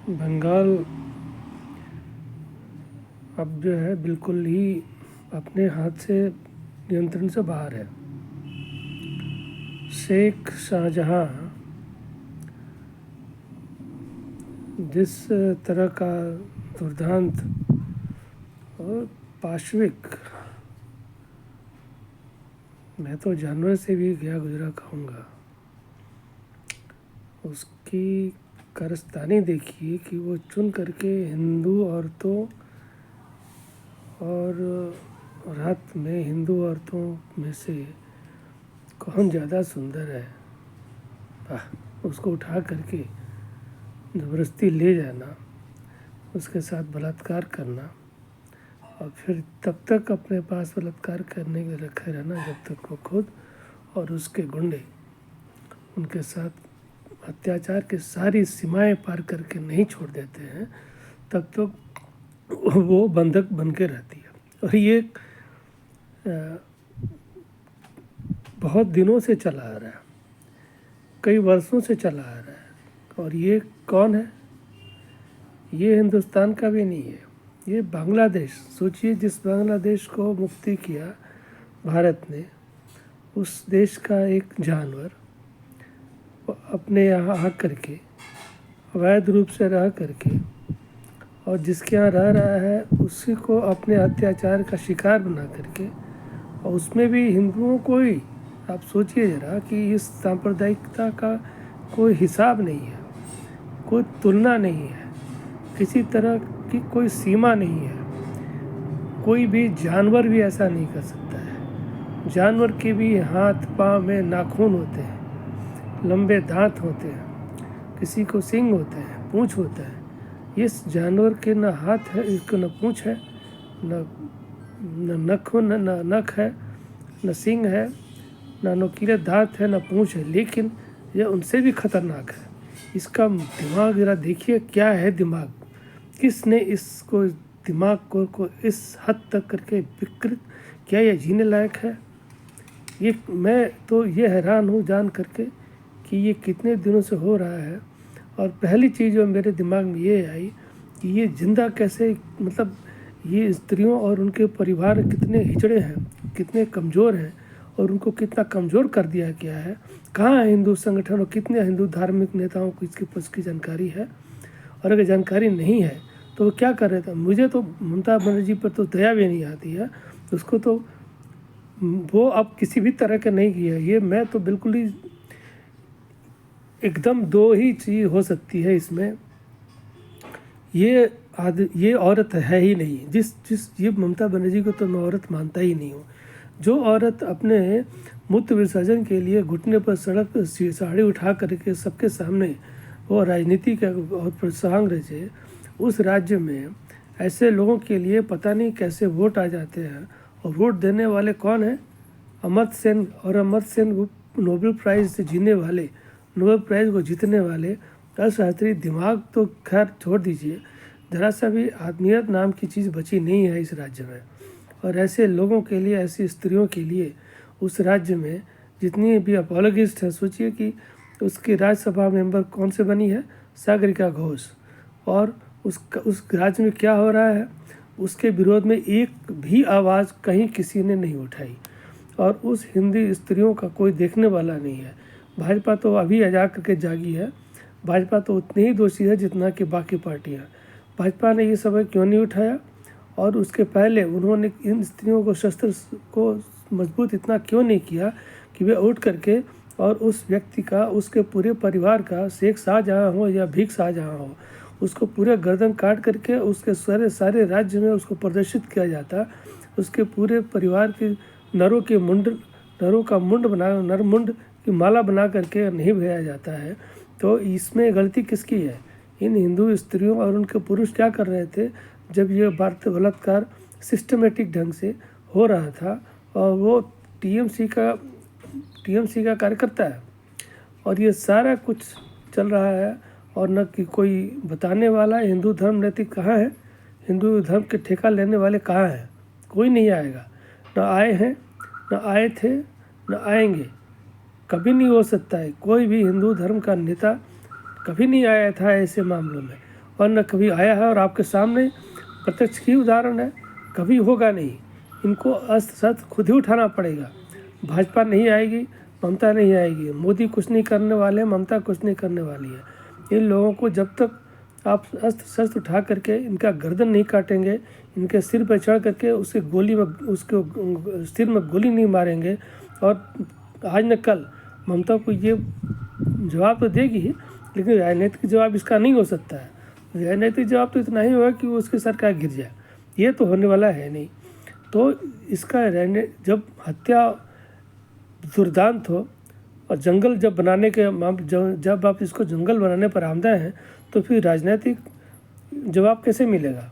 बंगाल अब जो है बिल्कुल ही अपने हाथ से नियंत्रण से बाहर है। शेख शाहजहाँ जिस तरह का दुर्दांत और पाशविक, मैं तो जानवर से भी गया गुजरा कहूँगा, उसकी कारस्तानी देखिए कि वो चुन करके हिंदू औरतों और रात में हिंदू औरतों में से कौन ज़्यादा सुंदर है, उसको उठा करके ज़बरदस्ती ले जाना, उसके साथ बलात्कार करना और फिर तब तक अपने पास बलात्कार करने के रखे रहना जब तक वो खुद और उसके गुंडे उनके साथ अत्याचार की सारी सीमाएं पार करके नहीं छोड़ देते हैं, तब तक वो बंधक बन के रहती है। और ये बहुत दिनों से चला आ रहा है, कई वर्षों से चला आ रहा है। और ये कौन है? ये हिंदुस्तान का भी नहीं है, ये बांग्लादेश। सोचिए, जिस बांग्लादेश को मुक्ति किया भारत ने, उस देश का एक जानवर अपने यहाँ आ करके अवैध रूप से रह करके और जिसके यहाँ रह रहा है उसी को अपने अत्याचार का शिकार बना करके, और उसमें भी हिंदुओं को ही, आप सोचिए ज़रा कि इस सांप्रदायिकता का कोई हिसाब नहीं है, कोई तुलना नहीं है, किसी तरह की कोई सीमा नहीं है। कोई भी जानवर भी ऐसा नहीं कर सकता है। जानवर के भी हाथ पाँव में नाखून होते हैं, लंबे दांत होते हैं, किसी को सींग होते हैं, पूँछ होता है। इस जानवर के न हाथ है, इसको न पूँछ है, न नखून, न नख है, न सींग है, न नुकीले दांत है, न पूँछ है, लेकिन यह उनसे भी खतरनाक है। इसका दिमाग ज़रा देखिए, क्या है दिमाग, किसने इसको दिमाग को इस हद तक करके विकृत किया, यह जीने लायक है? ये मैं तो ये हैरान हूँ जान करके कि ये कितने दिनों से हो रहा है। और पहली चीज़ जो मेरे दिमाग में ये आई कि ये जिंदा कैसे, मतलब ये स्त्रियों और उनके परिवार कितने हिजड़े हैं, कितने कमज़ोर हैं, और उनको कितना कमज़ोर कर दिया गया है। कहाँ है हिंदू संगठन और कितने हिंदू धार्मिक नेताओं को इसकी जानकारी है? और अगर जानकारी नहीं है तो वो क्या कर रहे थे? मुझे तो ममता बनर्जी पर तो दया भी नहीं आती है, उसको तो वो अब किसी भी तरह का नहीं किया। ये मैं तो बिल्कुल ही एकदम दो ही चीज़ हो सकती है इसमें, ये औरत है ही नहीं। जिस ये ममता बनर्जी को तो मैं औरत मानता ही नहीं हूँ। जो औरत अपने मूत्र विसर्जन के लिए घुटने पर सड़क साड़ी उठा करके सबके सामने वो राजनीति का और प्रोत्साहन रचे, उस राज्य में ऐसे लोगों के लिए पता नहीं कैसे वोट आ जाते हैं। और वोट देने वाले कौन हैं? अमर्त्य सेन। और अमर्त्य सेन नोबेल प्राइज़ से जीने वाले, नोबेल प्राइज़ को जीतने वाले अर्थशास्त्री। दिमाग तो खैर छोड़ दीजिए, ज़रा सा भी आदमियत नाम की चीज़ बची नहीं है इस राज्य में। और ऐसे लोगों के लिए, ऐसी स्त्रियों के लिए उस राज्य में जितनी भी अपोलोगिस्ट हैं, सोचिए कि उसकी राज्यसभा मेंबर कौन से बनी है? सागरिका घोष। और उस राज्य में क्या हो रहा है? उसके विरोध में एक भी आवाज़ कहीं किसी ने नहीं उठाई, और उस हिंदी स्त्रियों का कोई देखने वाला नहीं है। भाजपा तो अभी जा करके जागी है, भाजपा तो उतनी ही दोषी है जितना कि बाकी पार्टियां। भाजपा ने ये समय क्यों नहीं उठाया? और उसके पहले उन्होंने इन स्त्रियों को, शस्त्र को मजबूत इतना क्यों नहीं किया कि वे उठ करके और उस व्यक्ति का, उसके पूरे परिवार का, शेख शाहजहाँ हो या भीख शाहजहाँ हो, उसको पूरे गर्दन काट करके उसके सारे राज्य में उसको प्रदर्शित किया जाता, उसके पूरे परिवार के नरों का मुंड बना, नरमुंड की माला बना करके नहीं भेजा जाता है। तो इसमें गलती किसकी है? इन हिंदू स्त्रियों और उनके पुरुष क्या कर रहे थे जब ये भारत बलात्कार सिस्टमेटिक ढंग से हो रहा था? और वो टीएमसी का कार्यकर्ता है, और ये सारा कुछ चल रहा है। और न कि कोई बताने वाला। हिंदू धर्म नैतिक कहाँ है? हिंदू धर्म के ठेका लेने वाले कहाँ हैं? कोई नहीं आएगा, न आए हैं, न आए थे, न आएंगे, कभी नहीं हो सकता है। कोई भी हिंदू धर्म का नेता कभी नहीं आया था ऐसे मामलों में। और न कभी आया है और आपके सामने प्रत्यक्ष की उदाहरण है, कभी होगा नहीं। इनको अस्त्र शस्त्र खुद ही उठाना पड़ेगा। भाजपा नहीं आएगी, ममता नहीं आएगी, मोदी कुछ नहीं करने वाले हैं, ममता कुछ नहीं करने वाली है। इन लोगों को जब तक आप अस्त्र शस्त्र उठा करके इनका गर्दन नहीं काटेंगे, इनके सिर पर चढ़ करके उसके सिर में गोली नहीं मारेंगे, और आज न कल ममता को ये जवाब तो देगी, लेकिन राजनीतिक जवाब इसका नहीं हो सकता है। राजनीतिक जवाब तो इतना ही होगा कि वो उसकी सरकार गिर जाए, ये तो होने वाला है नहीं। तो इसका जब हत्या दुर्दांत हो और जंगल जब बनाने के जब आप इसको जंगल बनाने पर आमदा हैं, तो फिर राजनीतिक जवाब कैसे मिलेगा?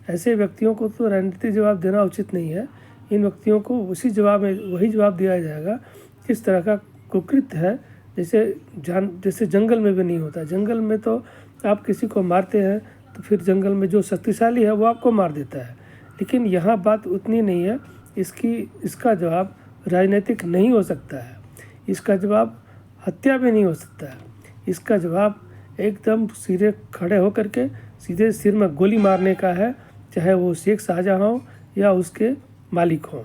ऐसे व्यक्तियों को तो राजनीतिक जवाब देना उचित नहीं है। इन व्यक्तियों को उसी जवाब में वही जवाब दिया जाएगा किस तरह का कुकृत्य है, जैसे जंगल में भी नहीं होता। जंगल में तो आप किसी को मारते हैं तो फिर जंगल में जो शक्तिशाली है वो आपको मार देता है, लेकिन यहाँ बात उतनी नहीं है। इसका जवाब राजनीतिक नहीं हो सकता है, इसका जवाब हत्या भी नहीं हो सकता है। इसका जवाब एकदम सीधे खड़े होकर के सीधे सिर में गोली मारने का है, चाहे वो शेख शाहजहां हो या उसके मालिक हों।